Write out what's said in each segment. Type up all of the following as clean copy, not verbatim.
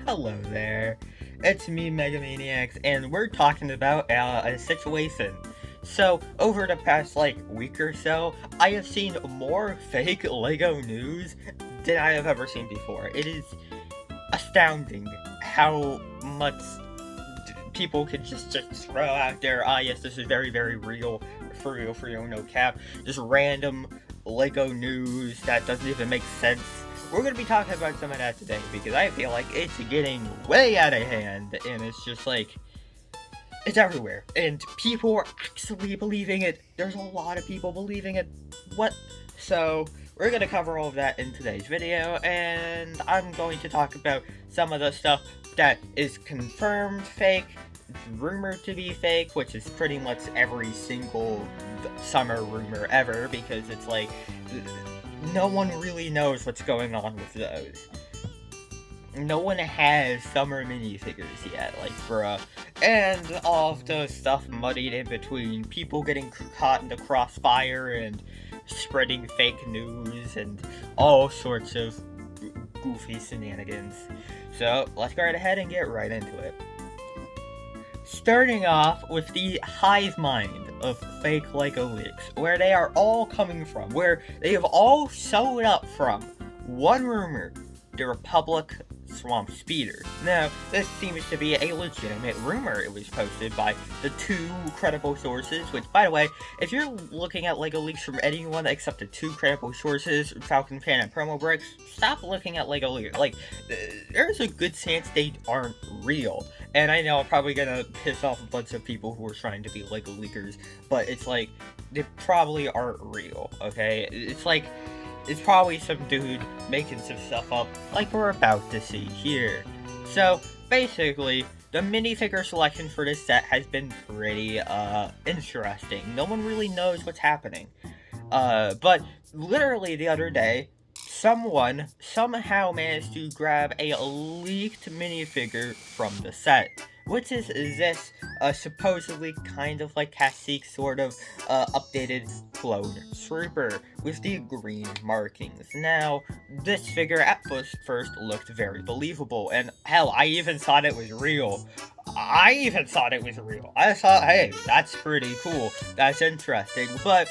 Hello there, it's me, Megamaniacs, and we're talking about a situation. So, over the past, week or so, I have seen more fake LEGO news than I have ever seen before. It is astounding how much people could just throw out there, yes, this is very, very real, for real, no cap, just random LEGO news that doesn't even make sense. We're going to be talking about some of that today, because I feel like it's getting way out of hand, and it's just it's everywhere, and people are actually believing it. There's a lot of people believing it. What? So, we're going to cover all of that in today's video, and I'm going to talk about some of the stuff that is confirmed fake, rumored to be fake, which is pretty much every single summer rumor ever, because it's no one really knows what's going on with those. No one has summer minifigures yet, bruh. And all of the stuff muddied in between, people getting caught in the crossfire and spreading fake news and all sorts of goofy shenanigans. So, let's go right ahead and get right into it. Starting off with the hive mind of fake LEGO leaks, where they are all coming from, where they have all showed up from. One rumor, the Republic Swamp Speeder. Now, this seems to be a legitimate rumor. It was posted by the two credible sources, which, by the way, if you're looking at LEGO leaks from anyone except the two credible sources, Falcon Fan and Promo Bricks, stop looking at LEGO leaks. There's a good chance they aren't real. And I know I'm probably gonna piss off a bunch of people who are trying to be LEGO leakers, but it's they probably aren't real, okay? It's probably some dude making some stuff up like we're about to see here. So, basically, the minifigure selection for this set has been pretty, interesting. No one really knows what's happening. But literally the other day, someone somehow managed to grab a leaked minifigure from the set, which is this supposedly kind of Cacique sort of updated clone trooper with the green markings. Now, this figure at first looked very believable, and hell, I even thought it was real. I thought, hey, that's pretty cool, that's interesting, but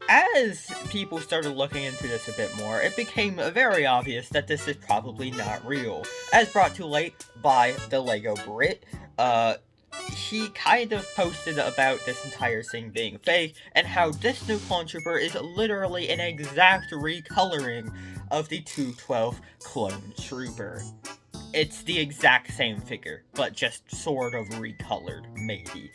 as people started looking into this a bit more, it became very obvious that this is probably not real. As brought to light by the LEGO Brit, he kind of posted about this entire thing being fake, and how this new clone trooper is literally an exact recoloring of the 212 clone trooper. It's the exact same figure, but just sort of recolored, maybe.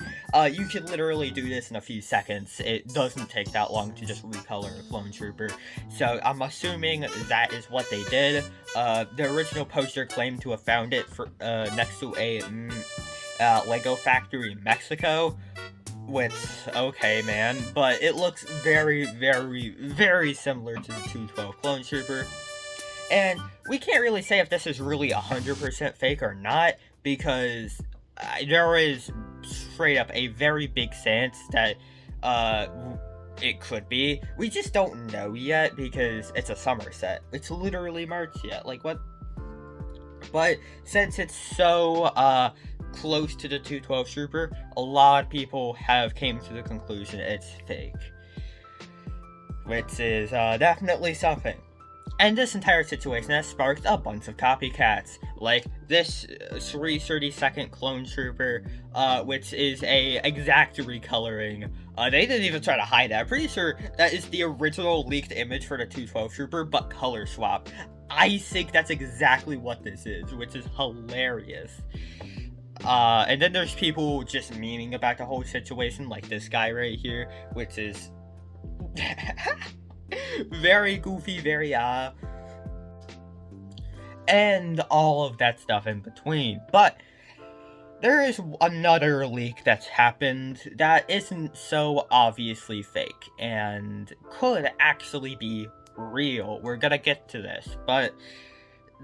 You can literally do this in a few seconds. It doesn't take that long to just recolor a clone trooper. So I'm assuming that is what they did. The original poster claimed to have found it next to a LEGO factory in Mexico. Which, okay, man, but it looks very, very, very similar to the 212 clone trooper. And we can't really say if this is really 100% fake or not, because there is straight up a very big chance that it could be. We just don't know yet, because it's a summer set. It's literally March yet, what? But since it's so close to the 212 trooper, a lot of people have came to the conclusion it's fake. Which is definitely something. And this entire situation has sparked a bunch of copycats, like this 332nd clone trooper, which is a exact recoloring. They didn't even try to hide that. I'm pretty sure that is the original leaked image for the 212 trooper, but color swap. I think that's exactly what this is, which is hilarious. And then there's people just memeing about the whole situation, like this guy right here, which is very goofy, very and all of that stuff in between. But there is another leak that's happened that isn't so obviously fake and could actually be real. We're gonna get to this, but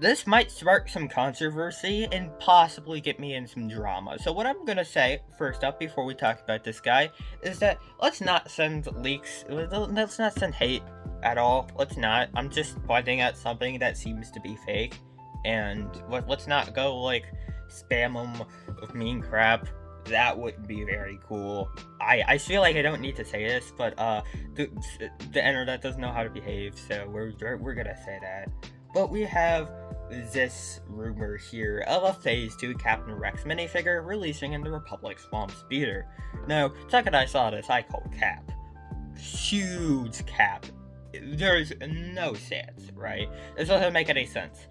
this might spark some controversy and possibly get me in some drama. So what I'm gonna say, first up, before we talk about this guy, is that let's not send leaks, let's not send hate at all, let's not. I'm just pointing out something that seems to be fake. and let's not go like spam them with mean crap. That wouldn't be very cool. I feel like I don't need to say this, but the internet doesn't know how to behave, so we're gonna say that. But we have this rumor here of a Phase 2 Captain Rex minifigure releasing in the Republic Swamp Speeder. Now, the second I saw this, I called cap. Huge cap. There's no sense, right? This doesn't make any sense.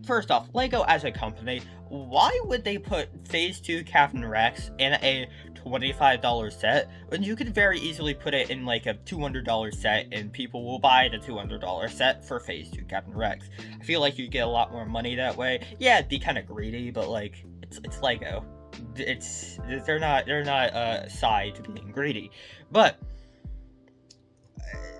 First off, LEGO as a company, why would they put Phase 2 Captain Rex in a $25 set when you could very easily put it in like a $200 set and people will buy the $200 set for Phase 2 Captain Rex? I feel like you'd get a lot more money that way. Yeah, it'd be kind of greedy, but like, it's LEGO. They're not side to being greedy. But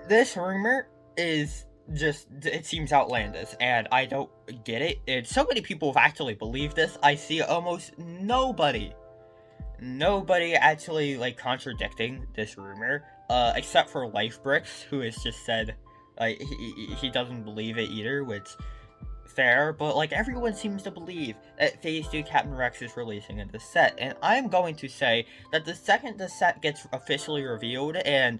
this rumor is just, it seems outlandish, and I don't get it. And so many people have actually believed this. I see almost nobody actually like contradicting this rumor, except for Life Bricks, who has just said he doesn't believe it either, which fair, but like everyone seems to believe that Phase 2 Captain Rex is releasing in the set, and I'm going to say that the second the set gets officially revealed, and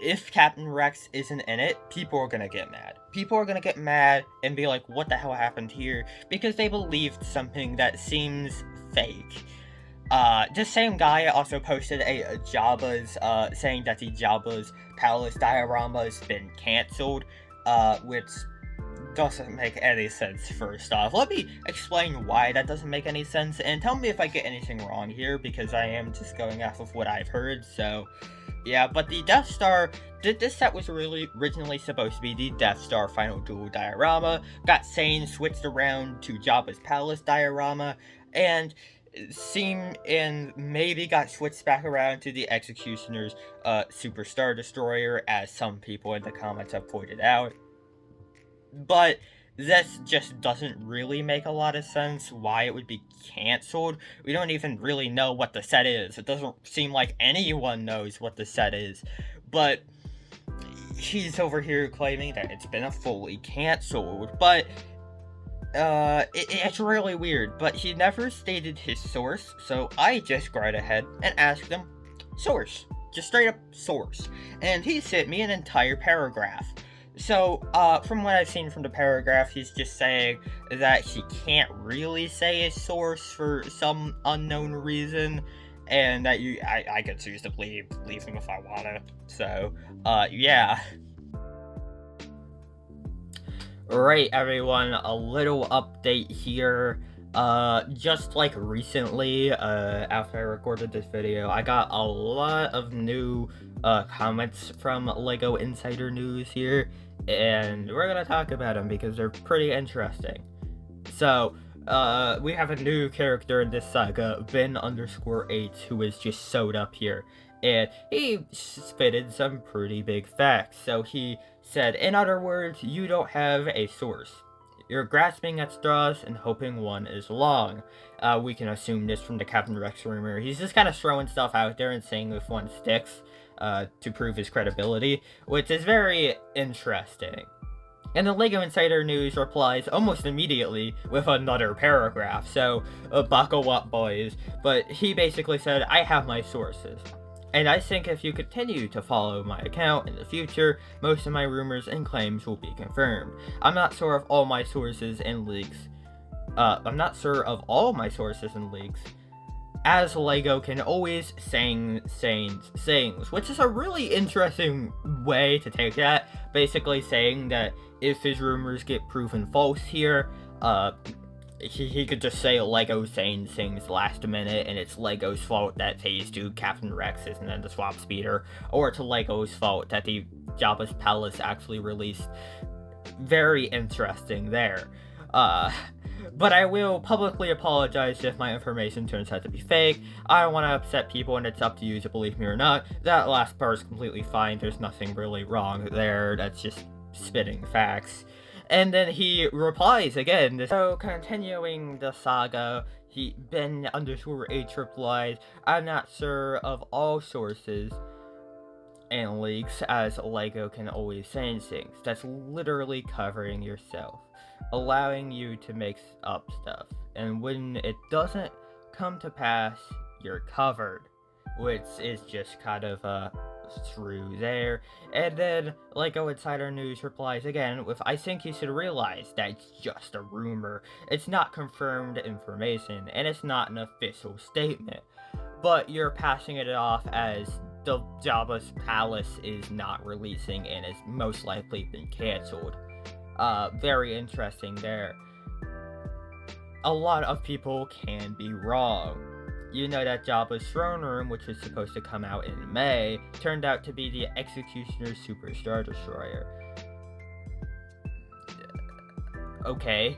if Captain Rex isn't in it, people are gonna get mad. People are gonna get mad and be like, what the hell happened here? Because they believed something that seems fake. This same guy also posted a Jabba's, saying that the Jabba's Palace diorama has been cancelled, which doesn't make any sense. First off, let me explain why that doesn't make any sense, and tell me if I get anything wrong here, because I am just going off of what I've heard, so yeah. But the Death Star, this set was really originally supposed to be the Death Star Final Duel diorama, got Sane switched around to Jabba's Palace diorama, and maybe got switched back around to the Executioner's Super Star Destroyer, as some people in the comments have pointed out. But this just doesn't really make a lot of sense why it would be cancelled. We don't even really know what the set is. It doesn't seem like anyone knows what the set is. But he's over here claiming that it's been fully cancelled. But it's really weird. But he never stated his source, so I just got ahead and asked him, source. Just straight up source. And he sent me an entire paragraph. So, from what I've seen from the paragraph, he's just saying that he can't really say his source for some unknown reason, and that I could choose to believe him if I wanna. So, yeah. Alright, everyone, a little update here. Just like recently, after I recorded this video, I got a lot of new comments from LEGO Insider News here, and we're gonna talk about them because they're pretty interesting. So, we have a new character in this saga, Ben_8, who is just sewed up here, and he spitted some pretty big facts. So he said, in other words, you don't have a source. You're grasping at straws and hoping one is long. We can assume this from the Captain Rex rumor. He's just kind of throwing stuff out there and saying if one sticks, to prove his credibility, which is very interesting. And the LEGO Insider News replies almost immediately with another paragraph, so buckle up, boys. But he basically said, I have my sources. And I think if you continue to follow my account in the future, most of my rumors and claims will be confirmed. I'm not sure of all my sources and leaks. As LEGO can always saying things, which is a really interesting way to take that. Basically saying that if his rumors get proven false here, he could just say LEGO saying things last minute, and it's LEGO's fault that Phase 2 Captain Rex isn't in the Swamp Speeder, or it's LEGO's fault that the Jabba's Palace actually released. Very interesting there. But I will publicly apologize if my information turns out to be fake. I don't want to upset people, and it's up to you to believe me or not. That last part is completely fine. There's nothing really wrong there. That's just spitting facts. And then he replies again. So, continuing the saga, Ben_8 replies, I'm not sure of all sources. and leaks, as Lego can always change things. That's literally covering yourself, allowing you to make up stuff. And when it doesn't come to pass, you're covered, which is just kind of through there. And then Lego Insider News replies again with, "I think you should realize that it's just a rumor. It's not confirmed information, and it's not an official statement. But you're passing it off as the Jabba's palace is not releasing and has most likely been cancelled." Very interesting there. A lot of people can be wrong. You know that Jabba's throne room, which was supposed to come out in May, turned out to be the Executioner's Super Star Destroyer. Okay.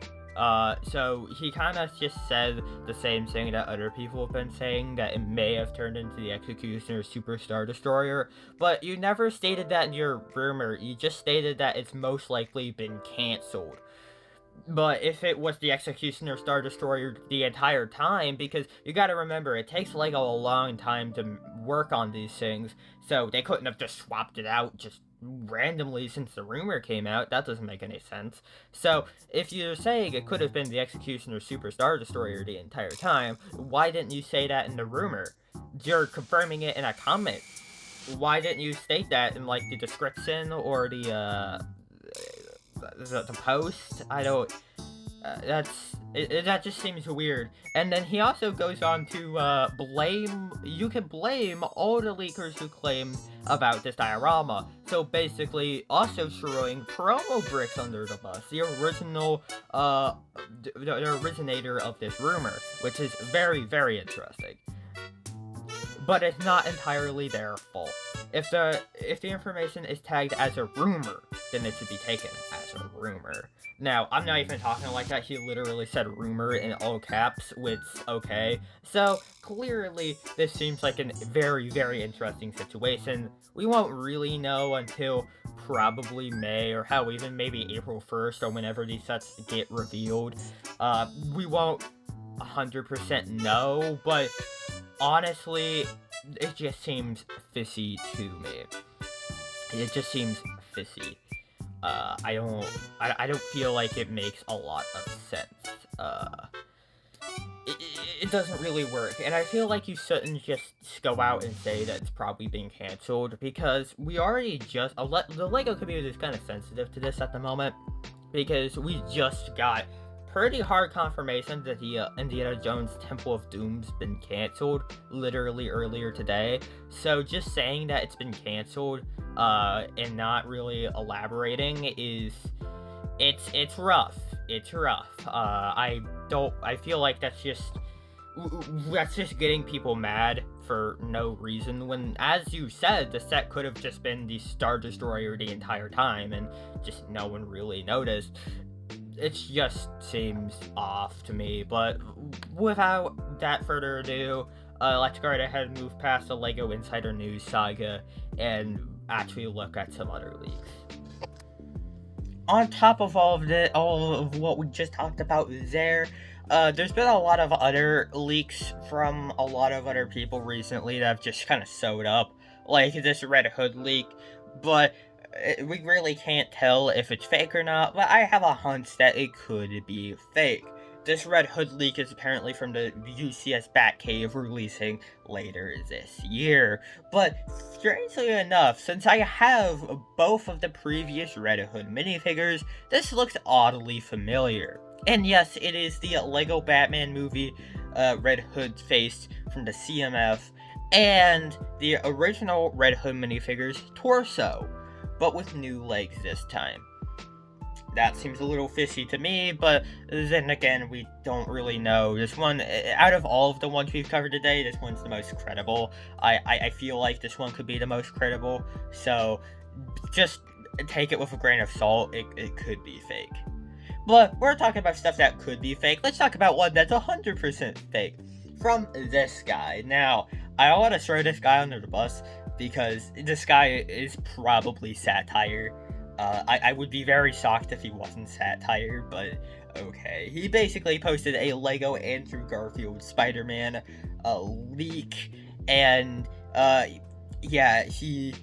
So he kind of just said the same thing that other people have been saying, that it may have turned into the Executioner's Super Star Destroyer, but you never stated that in your rumor. You just stated that it's most likely been cancelled. But if it was the Executioner Star Destroyer the entire time, because you gotta remember, it takes Lego a long time to work on these things, so they couldn't have just swapped it out just randomly since the rumor came out. That doesn't make any sense. So, if you're saying it could have been the Executioner Super Star Destroyer the entire time, why didn't you say that in the rumor? You're confirming it in a comment. Why didn't you state that in, like, the description or the post? I don't. That just seems weird. And then he also goes on to blame. You can blame all the leakers who claimed about this diorama. So basically, also throwing promo bricks under the bus. The original, the originator of this rumor, which is very, very interesting. But it's not entirely their fault. If the information is tagged as a rumor, then it should be taken as a rumor. Now, I'm not even talking like that. He literally said rumor in all caps, which, okay. So, clearly, this seems like a very, very interesting situation. We won't really know until probably May, or hell, even maybe April 1st, or whenever these sets get revealed. We won't 100% know, but honestly, it just seems fishy to me. It just seems fishy. I don't feel like it makes a lot of sense. It doesn't really work, and I feel like you shouldn't just go out and say that it's probably being cancelled, because we already just, the LEGO community is kind of sensitive to this at the moment, because we just got pretty hard confirmation that the Indiana Jones Temple of Doom's been cancelled literally earlier today. So just saying that it's been cancelled and not really elaborating it's rough. It's rough. I feel like that's just getting people mad for no reason, when, as you said, the set could have just been the Star Destroyer the entire time and just no one really noticed. It just seems off to me. But without that further ado, let's go right ahead and move past the Lego Insider News saga and actually look at some other leaks. On top of all of what we just talked about there's been a lot of other leaks from a lot of other people recently that have just kind of sewed up, like this Red Hood leak, but we really can't tell if it's fake or not, but I have a hunch that it could be fake. This Red Hood leak is apparently from the UCS Batcave, releasing later this year. But strangely enough, since I have both of the previous Red Hood minifigures, this looks oddly familiar. And yes, it is the Lego Batman movie Red Hood's face from the CMF, and the original Red Hood minifigure's torso, but with new legs this time. That seems a little fishy to me, but then again, we don't really know. This one, out of all of the ones we've covered today, this one's the most credible. I feel like this one could be the most credible, so just take it with a grain of salt. It could be fake. But we're talking about stuff that could be fake. Let's talk about one that's 100% fake. From this guy. Now, I don't want to throw this guy under the bus, because this guy is probably satire. I would be very shocked if he wasn't satire, but okay. He basically posted a Lego Andrew Garfield Spider-Man leak, and yeah, he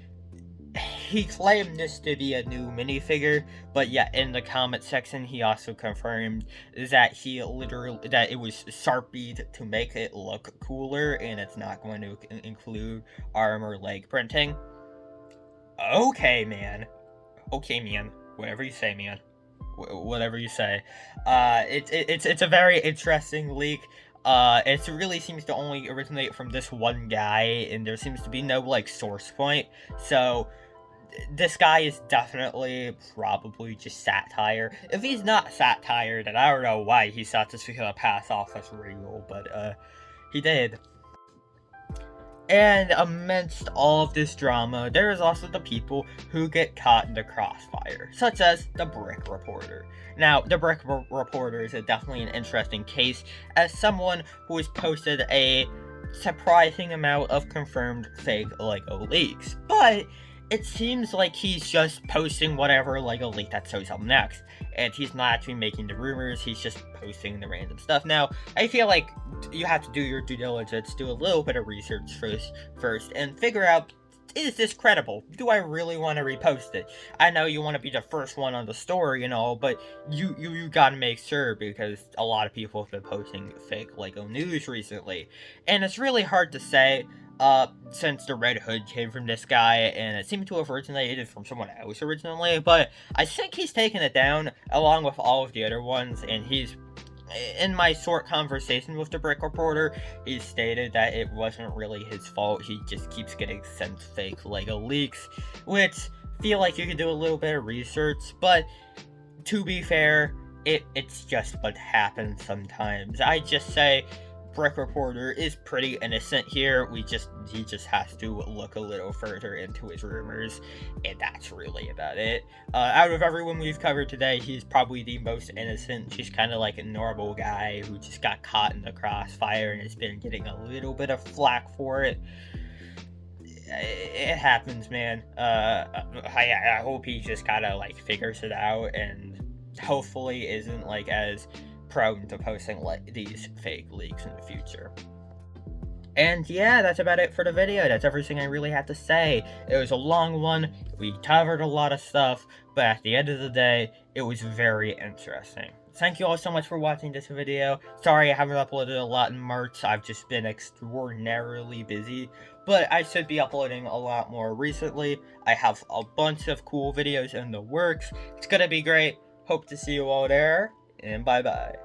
he claimed this to be a new minifigure, but yeah, in the comment section he also confirmed that that it was sharpied to make it look cooler, and it's not going to include arm or leg printing. Okay, man. Okay, man. Whatever you say, man. Whatever you say. It's a very interesting leak. It really seems to only originate from this one guy, and there seems to be no like source point. So this guy is definitely probably just satire. If he's not satire, then I don't know why he thought this was gonna pass off as real, but he did. And amidst all of this drama, there is also the people who get caught in the crossfire, such as the Brick Reporter. Now, the Brick Reporter is definitely an interesting case, as someone who has posted a surprising amount of confirmed fake LEGO leaks. But it seems like he's just posting whatever LEGO leak that shows up next, and he's not actually making the rumors, he's just posting the random stuff. Now, I feel like you have to do your due diligence, do a little bit of research first, and figure out, is this credible? Do I really want to repost it? I know you want to be the first one on the story and all, but you gotta make sure, because a lot of people have been posting fake LEGO news recently. And it's really hard to say, since the Red Hood came from this guy, and it seemed to have originated from someone else originally, but I think he's taken it down, along with all of the other ones, and he's, in my short conversation with the Brick Reporter, he stated that it wasn't really his fault, he just keeps getting sent fake LEGO leaks, which feel like you could do a little bit of research, but to be fair, it's just what happens sometimes. I just say, Brick Reporter is pretty innocent here. He just has to look a little further into his rumors, and that's really about it. Out of everyone we've covered today, he's probably the most innocent. Just kind of like a normal guy who just got caught in the crossfire and has been getting a little bit of flack for it. It happens, man. I hope he just kind of like figures it out, and hopefully isn't like as prone to posting like these fake leaks in the future. And yeah, that's about it for the video. That's everything I really have to say. It was a long one, we covered a lot of stuff, but at the end of the day, it was very interesting. Thank you all so much for watching this video. Sorry I haven't uploaded a lot in March, I've just been extraordinarily busy, but I should be uploading a lot more recently. I have a bunch of cool videos in the works. It's gonna be great. Hope to see you all there, and bye-bye.